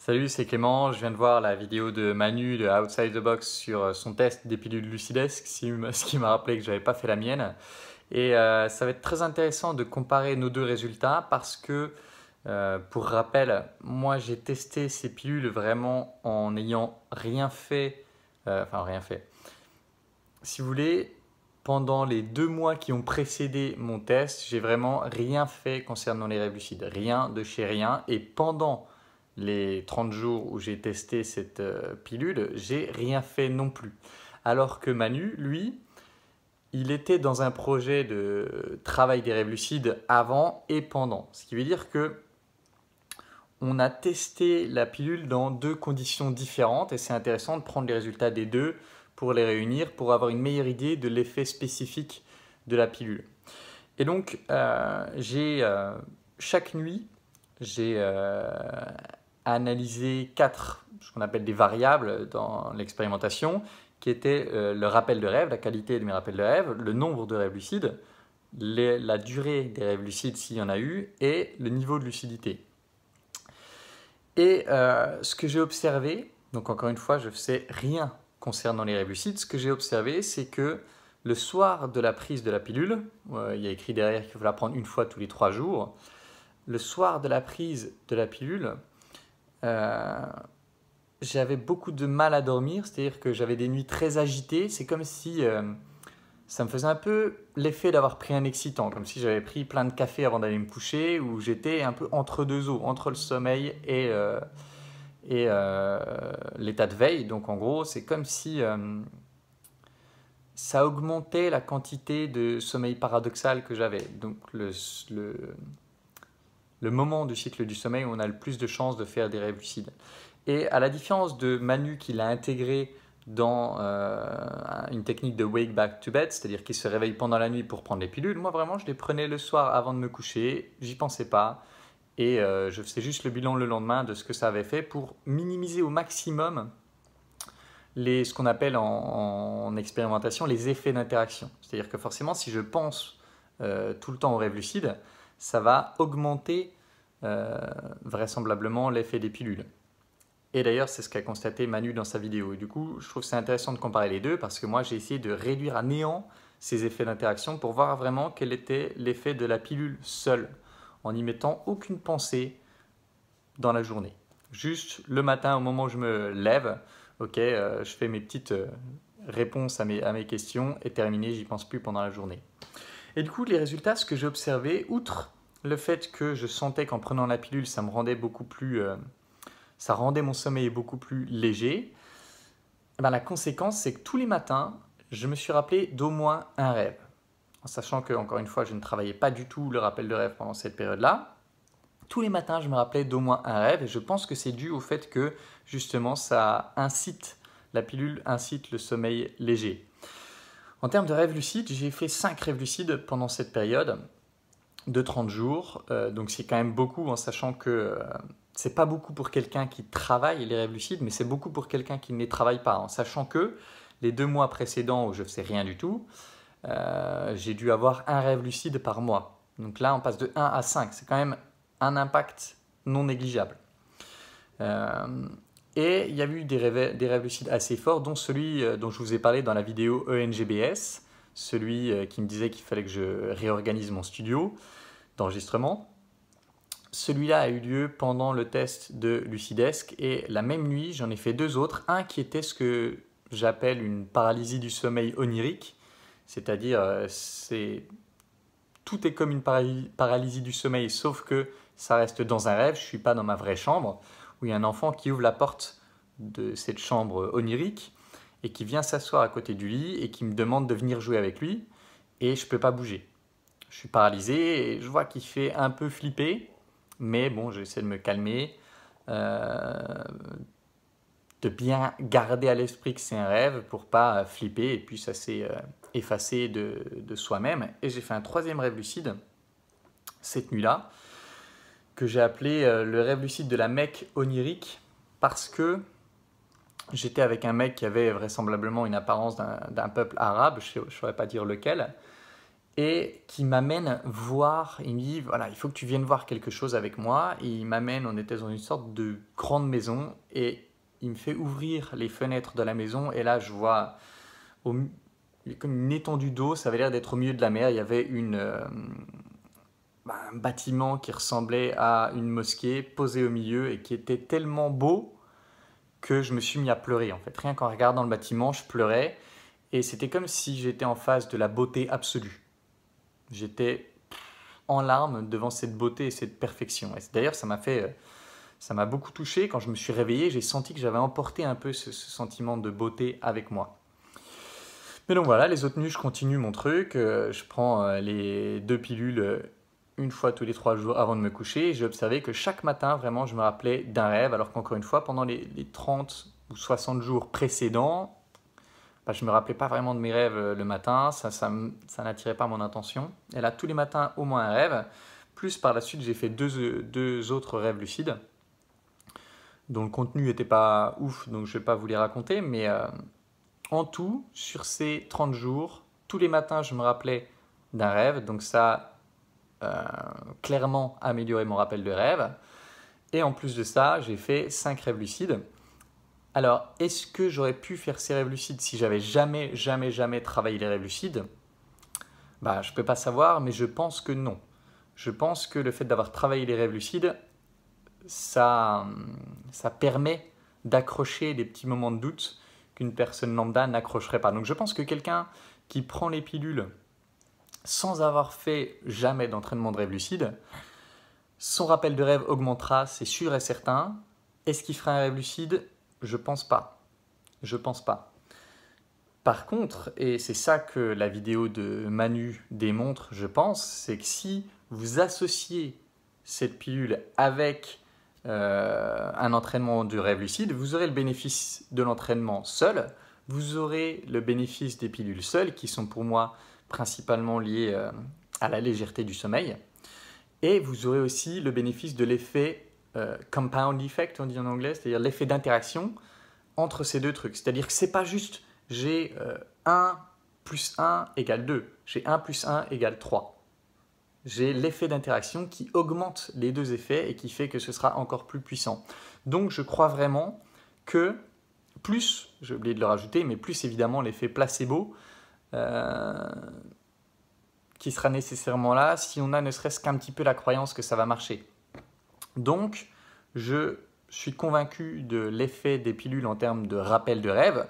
Salut, c'est Clément. Je viens de voir la vidéo de Manu de Outside the Box sur son test des pilules Lucidesque, ce qui m'a rappelé que je n'avais pas fait la mienne. Et ça va être très intéressant de comparer nos deux résultats parce que, pour rappel, moi j'ai testé ces pilules vraiment en n'ayant rien fait, enfin rien fait. Si vous voulez, pendant les 2 mois qui ont précédé mon test, j'ai vraiment rien fait concernant les rêves lucides, rien de chez rien. Et pendant les 30 jours où j'ai testé cette pilule, j'ai rien fait non plus. Alors que Manu, lui, il était dans un projet de travail des rêves lucides avant et pendant. Ce qui veut dire que on a testé la pilule dans deux conditions différentes et c'est intéressant de prendre les résultats des deux pour les réunir pour avoir une meilleure idée de l'effet spécifique de la pilule. Et donc, chaque nuit, j'ai analysé 4, ce qu'on appelle des variables dans l'expérimentation, qui étaient le rappel de rêve, la qualité de mes rappels de rêve, le nombre de rêves lucides, la durée des rêves lucides s'il y en a eu, et le niveau de lucidité. Et ce que j'ai observé, donc encore une fois, je ne sais rien concernant les rêves lucides, ce que j'ai observé, c'est que le soir de la prise de la pilule, il y a écrit derrière qu'il faut la prendre une fois tous les 3 jours, le soir de la prise de la pilule, j'avais beaucoup de mal à dormir, c'est-à-dire que j'avais des nuits très agitées, c'est comme si ça me faisait un peu l'effet d'avoir pris un excitant, comme si j'avais pris plein de café avant d'aller me coucher, où j'étais un peu entre deux eaux, entre le sommeil et l'état de veille. Donc en gros, c'est comme si ça augmentait la quantité de sommeil paradoxal que j'avais. Donc le moment du cycle du sommeil où on a le plus de chances de faire des rêves lucides. Et à la différence de Manu qui l'a intégré dans une technique de wake back to bed, c'est-à-dire qu'il se réveille pendant la nuit pour prendre les pilules, moi vraiment je les prenais le soir avant de me coucher, j'y pensais pas, et je faisais juste le bilan le lendemain de ce que ça avait fait pour minimiser au maximum ce qu'on appelle en expérimentation les effets d'interaction. C'est-à-dire que forcément si je pense tout le temps au rêve lucide, ça va augmenter vraisemblablement l'effet des pilules. Et d'ailleurs, c'est ce qu'a constaté Manu dans sa vidéo. Et du coup, je trouve que c'est intéressant de comparer les deux parce que moi, j'ai essayé de réduire à néant ces effets d'interaction pour voir vraiment quel était l'effet de la pilule seule, en n'y mettant aucune pensée dans la journée. Juste le matin, au moment où je me lève, ok, je fais mes petites réponses à mes questions et terminé, j'y pense plus pendant la journée. Et du coup, les résultats, ce que j'ai observé, outre le fait que je sentais qu'en prenant la pilule, ça me rendait beaucoup plus... ça rendait mon sommeil beaucoup plus léger. Ben, la conséquence, c'est que tous les matins, je me suis rappelé d'au moins un rêve. En sachant que, encore une fois, je ne travaillais pas du tout le rappel de rêve pendant cette période-là. Tous les matins, je me rappelais d'au moins un rêve et je pense que c'est dû au fait que, justement, la pilule incite le sommeil léger. En termes de rêves lucides, j'ai fait 5 rêves lucides pendant cette période de 30 jours. Donc c'est quand même beaucoup en sachant que c'est pas beaucoup pour quelqu'un qui travaille les rêves lucides, mais c'est beaucoup pour quelqu'un qui ne les travaille pas. En sachant que les 2 mois précédents où je ne faisais rien du tout, j'ai dû avoir un rêve lucide par mois. Donc là, on passe de 1 à 5. C'est quand même un impact non négligeable. Et il y a eu des rêves lucides assez forts, dont celui dont je vous ai parlé dans la vidéo ENGBS, celui qui me disait qu'il fallait que je réorganise mon studio d'enregistrement. Celui-là a eu lieu pendant le test de Lucidesque et la même nuit, j'en ai fait 2 autres. Un qui était ce que j'appelle une paralysie du sommeil onirique, c'est-à-dire tout est comme une paralysie du sommeil, sauf que ça reste dans un rêve, je ne suis pas dans ma vraie chambre, où il y a un enfant qui ouvre la porte de cette chambre onirique et qui vient s'asseoir à côté du lit et qui me demande de venir jouer avec lui et je ne peux pas bouger. Je suis paralysé et je vois qu'il fait un peu flipper, mais bon, j'essaie de me calmer, de bien garder à l'esprit que c'est un rêve pour pas flipper et puis ça s'est effacé de soi-même. Et j'ai fait un 3e rêve lucide cette nuit-là, que j'ai appelé le rêve lucide de la Mecque onirique parce que j'étais avec un mec qui avait vraisemblablement une apparence d'un peuple arabe, je ne saurais pas dire lequel, et qui m'amène voir, il me dit, voilà, il faut que tu viennes voir quelque chose avec moi. Et il m'amène, on était dans une sorte de grande maison, et il me fait ouvrir les fenêtres de la maison, et là je vois comme une étendue d'eau, ça avait l'air d'être au milieu de la mer, il y avait un bâtiment qui ressemblait à une mosquée posé au milieu et qui était tellement beau que je me suis mis à pleurer en fait. Rien qu'en regardant le bâtiment, je pleurais, et c'était comme si j'étais en face de la beauté absolue. J'étais en larmes devant cette beauté et cette perfection. Et d'ailleurs, ça m'a beaucoup touché. Quand je me suis réveillé, j'ai senti que j'avais emporté un peu ce sentiment de beauté avec moi. Mais donc voilà, les autres nuits, je continue mon truc. Je prends les 2 pilules une fois tous les 3 jours avant de me coucher. Et j'ai observé que chaque matin, vraiment, je me rappelais d'un rêve. Alors qu'encore une fois, pendant les 30 ou 60 jours précédents, bah, je ne me rappelais pas vraiment de mes rêves le matin. Ça n'attirait pas mon attention. Et là, tous les matins, au moins un rêve. Plus par la suite, j'ai fait deux autres rêves lucides, dont le contenu n'était pas ouf, donc je ne vais pas vous les raconter. Mais en tout, sur ces 30 jours, tous les matins, je me rappelais d'un rêve. Donc ça a clairement amélioré mon rappel de rêve. Et en plus de ça, j'ai fait 5 rêves lucides. Alors, est-ce que j'aurais pu faire ces rêves lucides si j'avais jamais travaillé les rêves lucides? Bah, je ne peux pas savoir, mais je pense que non. Je pense que le fait d'avoir travaillé les rêves lucides, ça permet d'accrocher des petits moments de doute qu'une personne lambda n'accrocherait pas. Donc je pense que quelqu'un qui prend les pilules sans avoir fait jamais d'entraînement de rêve lucide, son rappel de rêve augmentera, c'est sûr et certain. Est-ce qu'il fera un rêve lucide? Je pense pas. Je pense pas. Par contre, et c'est ça que la vidéo de Manu démontre, je pense, c'est que si vous associez cette pilule avec un entraînement de rêve lucide, vous aurez le bénéfice de l'entraînement seul, vous aurez le bénéfice des pilules seules, qui sont pour moi principalement liées à la légèreté du sommeil, et vous aurez aussi le bénéfice de l'effet compound effect, on dit en anglais, c'est-à-dire l'effet d'interaction entre ces deux trucs. C'est-à-dire que ce n'est pas juste j'ai 1 plus 1 égale 2, j'ai 1 plus 1 égale 3. J'ai l'effet d'interaction qui augmente les deux effets et qui fait que ce sera encore plus puissant. Donc je crois vraiment que plus, j'ai oublié de le rajouter, mais plus évidemment l'effet placebo qui sera nécessairement là si on a ne serait-ce qu'un petit peu la croyance que ça va marcher. Donc je suis convaincu de l'effet des pilules en termes de rappel de rêve,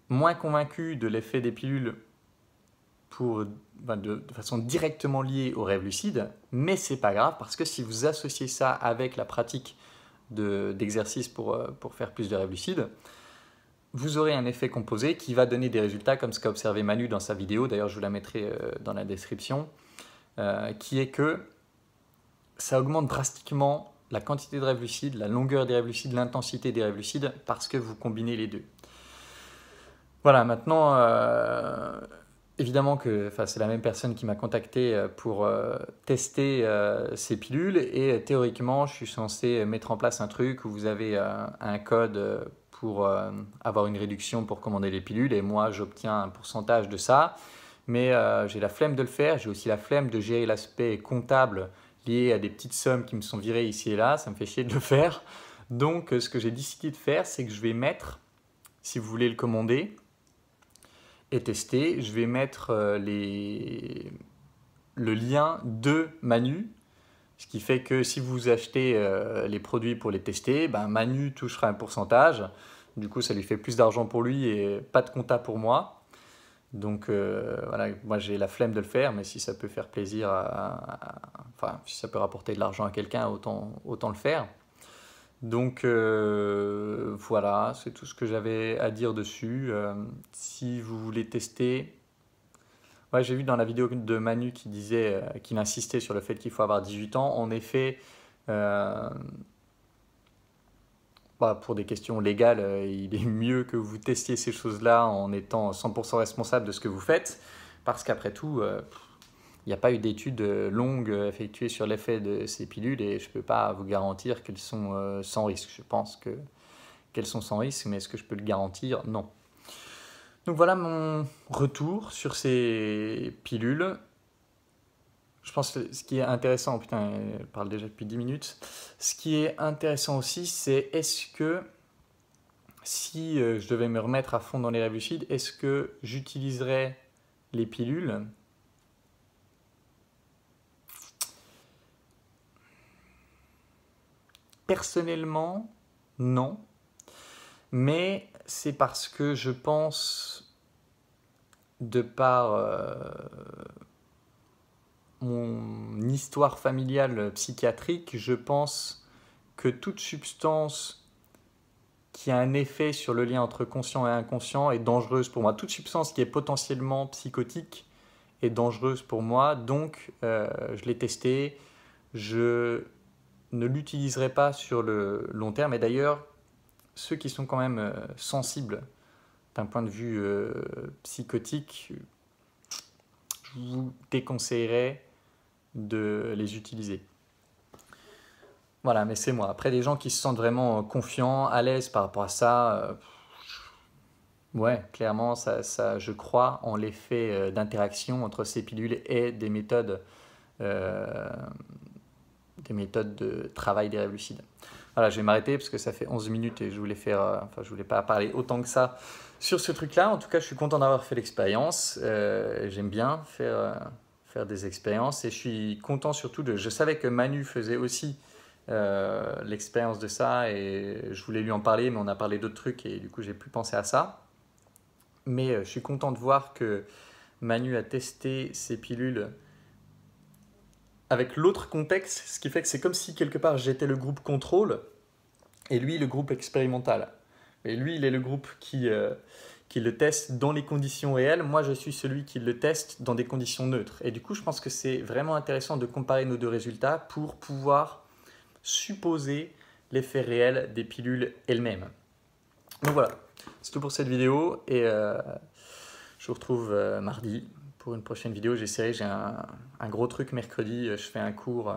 moins convaincu de l'effet des pilules de façon directement liée au rêve lucide, mais c'est pas grave parce que si vous associez ça avec la pratique d'exercice pour faire plus de rêves lucides, vous aurez un effet composé qui va donner des résultats comme ce qu'a observé Manu dans sa vidéo, d'ailleurs je vous la mettrai dans la description, qui est que ça augmente drastiquement la quantité de rêves lucides, la longueur des rêves lucides, l'intensité des rêves lucides parce que vous combinez les deux. Voilà, maintenant, évidemment que c'est la même personne qui m'a contacté pour tester ces pilules et théoriquement, je suis censé mettre en place un truc où vous avez un code pour avoir une réduction pour commander les pilules et moi, j'obtiens un pourcentage de ça. Mais j'ai la flemme de le faire, j'ai aussi la flemme de gérer l'aspect comptable lié à des petites sommes qui me sont virées ici et là, ça me fait chier de le faire. Donc, ce que j'ai décidé de faire, c'est que je vais mettre, si vous voulez le commander, et tester, je vais mettre le lien de Manu, ce qui fait que si vous achetez les produits pour les tester, ben Manu touchera un pourcentage, du coup ça lui fait plus d'argent pour lui et pas de compta pour moi. Donc voilà, moi j'ai la flemme de le faire, mais si ça peut faire plaisir, enfin si ça peut rapporter de l'argent à quelqu'un, autant le faire. Donc voilà, c'est tout ce que j'avais à dire dessus. Si vous voulez tester, ouais, j'ai vu dans la vidéo de Manu qui disait, qu'il insistait sur le fait qu'il faut avoir 18 ans. En effet, pour des questions légales, il est mieux que vous testiez ces choses-là en étant 100% responsable de ce que vous faites, parce qu'après tout, il n'y a pas eu d'études longues effectuées sur l'effet de ces pilules et je ne peux pas vous garantir qu'elles sont sans risque. Je pense qu'elles sont sans risque, mais est-ce que je peux le garantir? Non. Donc voilà mon retour sur ces pilules. Je pense que ce qui est intéressant, putain, elle parle déjà depuis 10 minutes. Ce qui est intéressant aussi, c'est est-ce que si je devais me remettre à fond dans les rêves lucides, est-ce que j'utiliserais les pilules? Personnellement, non. Mais c'est parce que je pense, de par mon histoire familiale psychiatrique, je pense que toute substance qui a un effet sur le lien entre conscient et inconscient est dangereuse pour moi. Toute substance qui est potentiellement psychotique est dangereuse pour moi, donc je l'ai testé. Je ne l'utiliserai pas sur le long terme. Et d'ailleurs, ceux qui sont quand même sensibles d'un point de vue psychotique, je vous déconseillerais de les utiliser. Voilà, mais c'est moi. Après, des gens qui se sentent vraiment confiants, à l'aise par rapport à ça, ouais, clairement, je crois en l'effet d'interaction entre ces pilules et euh, des méthodes de travail des rêves lucides. Voilà, je vais m'arrêter parce que ça fait 11 minutes et je voulais je voulais pas parler autant que ça sur ce truc-là. En tout cas, je suis content d'avoir fait l'expérience. J'aime bien faire des expériences et je suis content surtout je savais que Manu faisait aussi l'expérience de ça et je voulais lui en parler, mais on a parlé d'autres trucs et du coup, j'ai plus pensé à ça. Mais je suis content de voir que Manu a testé ces pilules avec l'autre contexte, ce qui fait que c'est comme si quelque part j'étais le groupe contrôle et lui le groupe expérimental. Et lui, il est le groupe qui le teste dans les conditions réelles. Moi, je suis celui qui le teste dans des conditions neutres. Et du coup, je pense que c'est vraiment intéressant de comparer nos deux résultats pour pouvoir supposer l'effet réel des pilules elles-mêmes. Donc voilà, c'est tout pour cette vidéo et je vous retrouve mardi pour une prochaine vidéo. J'ai un gros truc mercredi, je fais un cours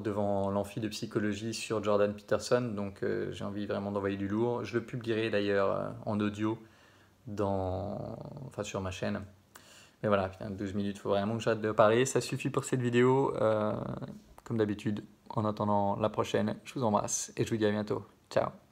devant l'amphi de psychologie sur Jordan Peterson, donc j'ai envie vraiment d'envoyer du lourd. Je le publierai d'ailleurs en audio sur ma chaîne. Mais voilà, putain, 12 minutes, il faut vraiment que j'arrête de parler. Ça suffit pour cette vidéo. Comme d'habitude, en attendant la prochaine, je vous embrasse et je vous dis à bientôt. Ciao.